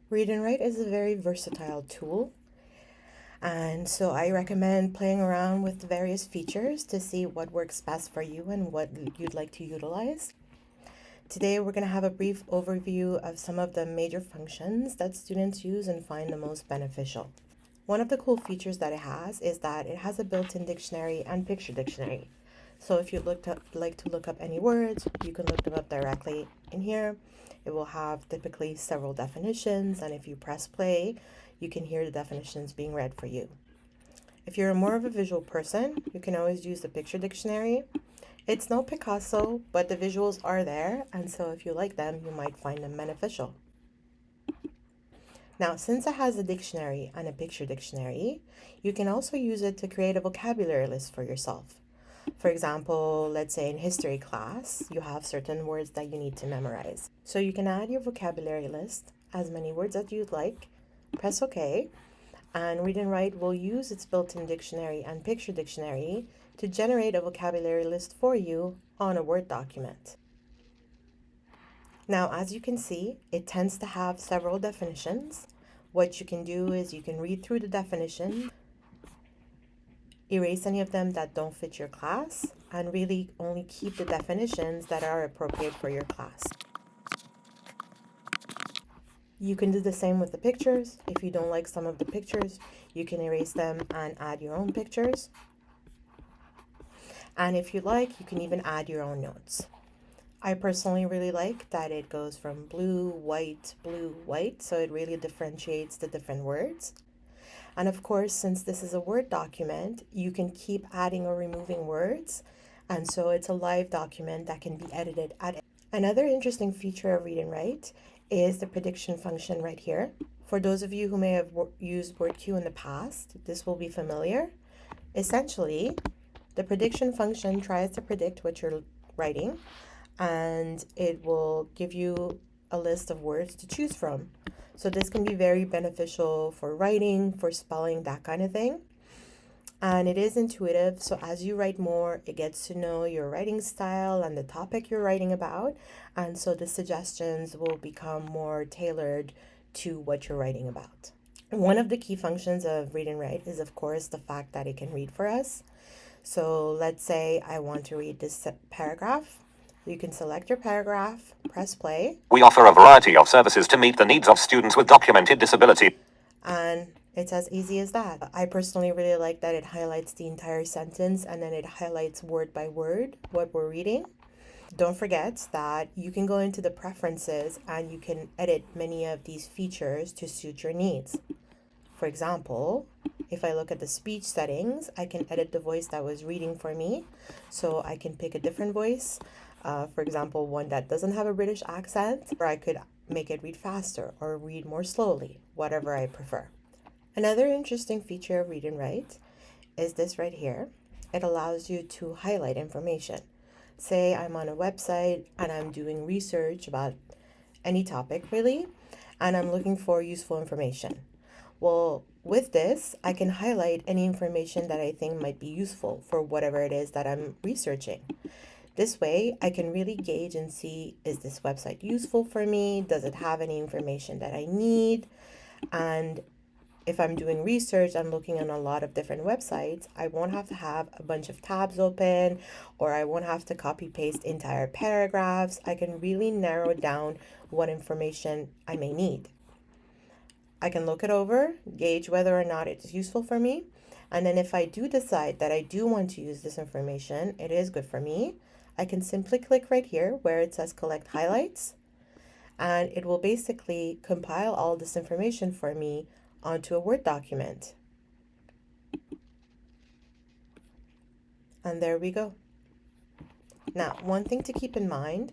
Read and Write is a very versatile tool, and so I recommend playing around with the various features to see what works best for you and what you'd like to utilize. Today, we're going to have a brief overview of some of the major functions that students use and find the most beneficial. One of the cool features that it has is that it has a built-in dictionary and picture dictionary. So if you'd like to look up any words, you can look them up directly in here. It will have typically several definitions, and if you press play, you can hear the definitions being read for you. If you're more of a visual person, you can always use the picture dictionary. It's no Picasso, but the visuals are there, and so if you like them, you might find them beneficial. Now, since it has a dictionary and a picture dictionary, you can also use it to create a vocabulary list for yourself. For example, let's say in history class, you have certain words that you need to memorize. So you can add your vocabulary list, as many words as you'd like, press OK, and Read and Write will use its built-in dictionary and picture dictionary to generate a vocabulary list for you on a Word document. Now, as you can see, it tends to have several definitions. What you can do is you can read through the definition, erase any of them that don't fit your class, and really only keep the definitions that are appropriate for your class. You can do the same with the pictures. If you don't like some of the pictures, you can erase them and add your own pictures. And if you like, you can even add your own notes. I personally really like that it goes from blue, white, so it really differentiates the different words. And of course, since this is a Word document, you can keep adding or removing words, and so it's a live document that can be edited at. Another interesting feature of Read and Write is the prediction function right here. For those of you who may have used WordQ in the past, this will be familiar. Essentially, the prediction function tries to predict what you're writing, and it will give you a list of words to choose from. So this can be very beneficial for writing, for spelling, that kind of thing. And it is intuitive, so as you write more, it gets to know your writing style and the topic you're writing about, and so the suggestions will become more tailored to what you're writing about. One of the key functions of Read and Write is, of course, the fact that it can read for us. So let's say I want to read this paragraph. You can select your paragraph, press play. We offer a variety of services to meet the needs of students with documented disability. And it's as easy as that. I personally really like that it highlights the entire sentence and then it highlights word by word what we're reading. Don't forget that you can go into the preferences and you can edit many of these features to suit your needs. For example, if I look at the speech settings, I can edit the voice that was reading for me. So I can pick a different voice. For example, one that doesn't have a British accent, or I could make it read faster or read more slowly, whatever I prefer. Another interesting feature of Read and Write is this right here. It allows you to highlight information. Say I'm on a website and I'm doing research about any topic really, and I'm looking for useful information. Well, with this, I can highlight any information that I think might be useful for whatever it is that I'm researching. This way, I can really gauge and see, is this website useful for me? Does it have any information that I need? And if I'm doing research, I'm looking on a lot of different websites, I won't have to have a bunch of tabs open, or I won't have to copy paste entire paragraphs. I can really narrow down what information I may need. I can look it over, gauge whether or not it's useful for me, and then if I do decide that I do want to use this information, it is good for me, I can simply click right here where it says collect highlights, and it will basically compile all this information for me onto a Word document. And there we go. Now, one thing to keep in mind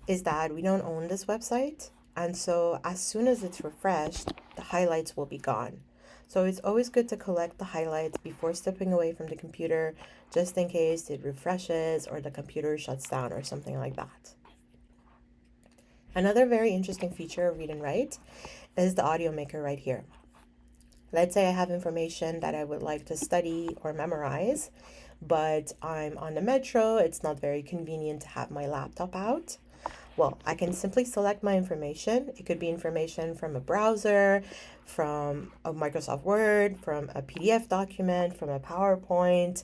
is that we don't own this website, and so as soon as it's refreshed, the highlights will be gone. So it's always good to collect the highlights before stepping away from the computer, just in case it refreshes or the computer shuts down or something like that. Another very interesting feature of Read and Write is the audio maker right here. Let's say I have information that I would like to study or memorize, but I'm on the metro, it's not very convenient to have my laptop out. Well, I can simply select my information. It could be information from a browser, from a Microsoft Word, from a PDF document, from a PowerPoint,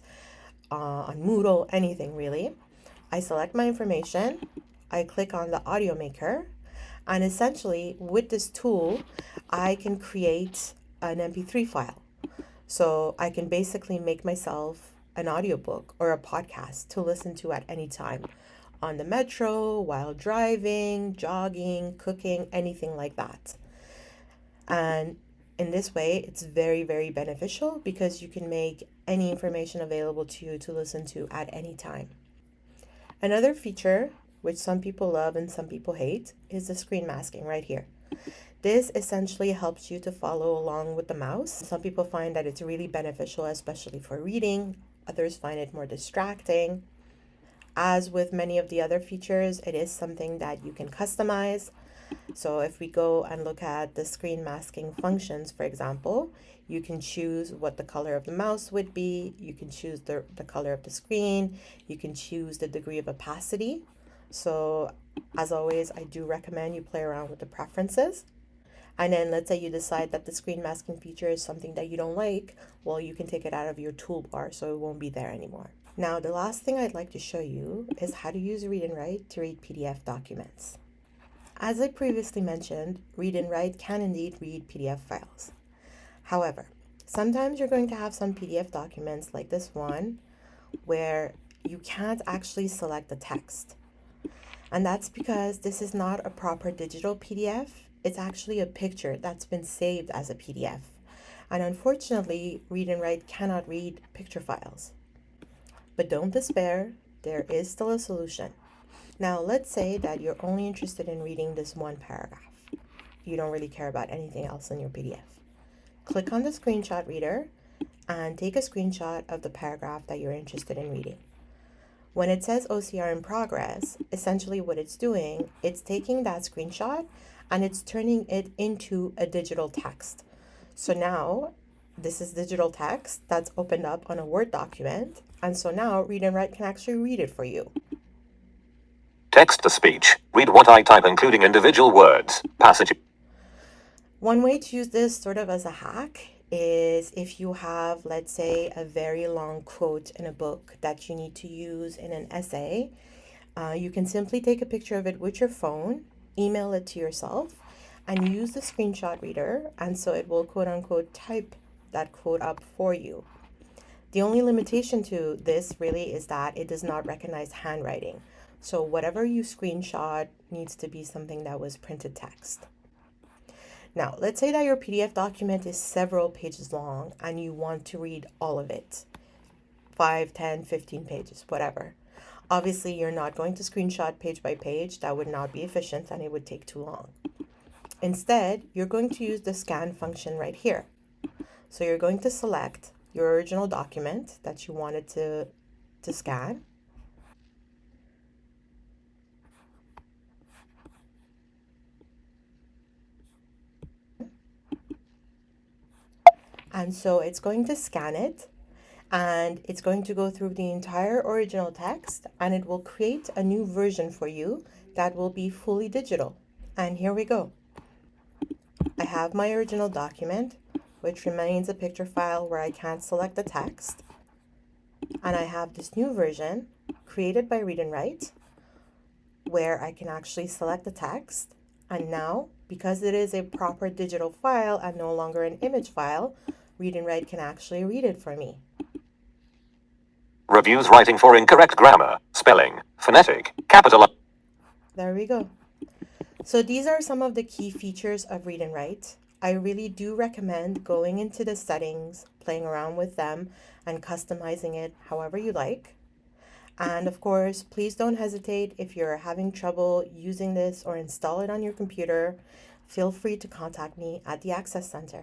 on Moodle, anything really. I select my information, I click on the audio maker, and essentially with this tool, I can create an MP3 file. So I can basically make myself an audiobook or a podcast to listen to at any time on the metro, while driving, jogging, cooking, anything like that. And in this way, it's very, very beneficial because you can make any information available to you to listen to at any time. Another feature, which some people love and some people hate, is the screen masking right here. This essentially helps you to follow along with the mouse. Some people find that it's really beneficial, especially for reading. Others find it more distracting. As with many of the other features, it is something that you can customize. So if we go and look at the screen masking functions, for example, you can choose what the color of the mouse would be. You can choose the color of the screen. You can choose the degree of opacity. So as always, I do recommend you play around with the preferences. And then let's say you decide that the screen masking feature is something that you don't like, well, you can take it out of your toolbar so it won't be there anymore. Now, the last thing I'd like to show you is how to use Read&Write to read PDF documents. As I previously mentioned, Read&Write can indeed read PDF files. However, sometimes you're going to have some PDF documents like this one where you can't actually select the text. And that's because this is not a proper digital PDF. It's actually a picture that's been saved as a PDF. And unfortunately, Read&Write cannot read picture files. But don't despair, there is still a solution. Now, let's say that you're only interested in reading this one paragraph. You don't really care about anything else in your PDF. Click on the screenshot reader and take a screenshot of the paragraph that you're interested in reading. When it says OCR in progress, essentially what it's doing, it's taking that screenshot and it's turning it into a digital text. So now this is digital text that's opened up on a Word document. And so now Read&Write can actually read it for you. Text to speech. Read what I type, including individual words, passages. One way to use this sort of as a hack is if you have, let's say, a very long quote in a book that you need to use in an essay, you can simply take a picture of it with your phone, email it to yourself, and use the screenshot reader, and so it will quote unquote type that quote up for you. The only limitation to this really is that it does not recognize handwriting. So whatever you screenshot needs to be something that was printed text. Now, let's say that your PDF document is several pages long and you want to read all of it. 5, 10, 15 pages, whatever. Obviously, you're not going to screenshot page by page. That would not be efficient and it would take too long. Instead, you're going to use the scan function right here. So you're going to select your original document that you wanted to scan. And so it's going to scan it and it's going to go through the entire original text and it will create a new version for you that will be fully digital. And here we go. I have my original document, which remains a picture file where I can't select the text. And I have this new version created by Read&Write where I can actually select the text. And now, because it is a proper digital file and no longer an image file, Read&Write can actually read it for me. Reviews writing for incorrect grammar, spelling, phonetic, capital. There we go. So these are some of the key features of Read&Write. I really do recommend going into the settings, playing around with them, and customizing it however you like. And of course, please don't hesitate if you're having trouble using this or install it on your computer. Feel free to contact me at the Access Center.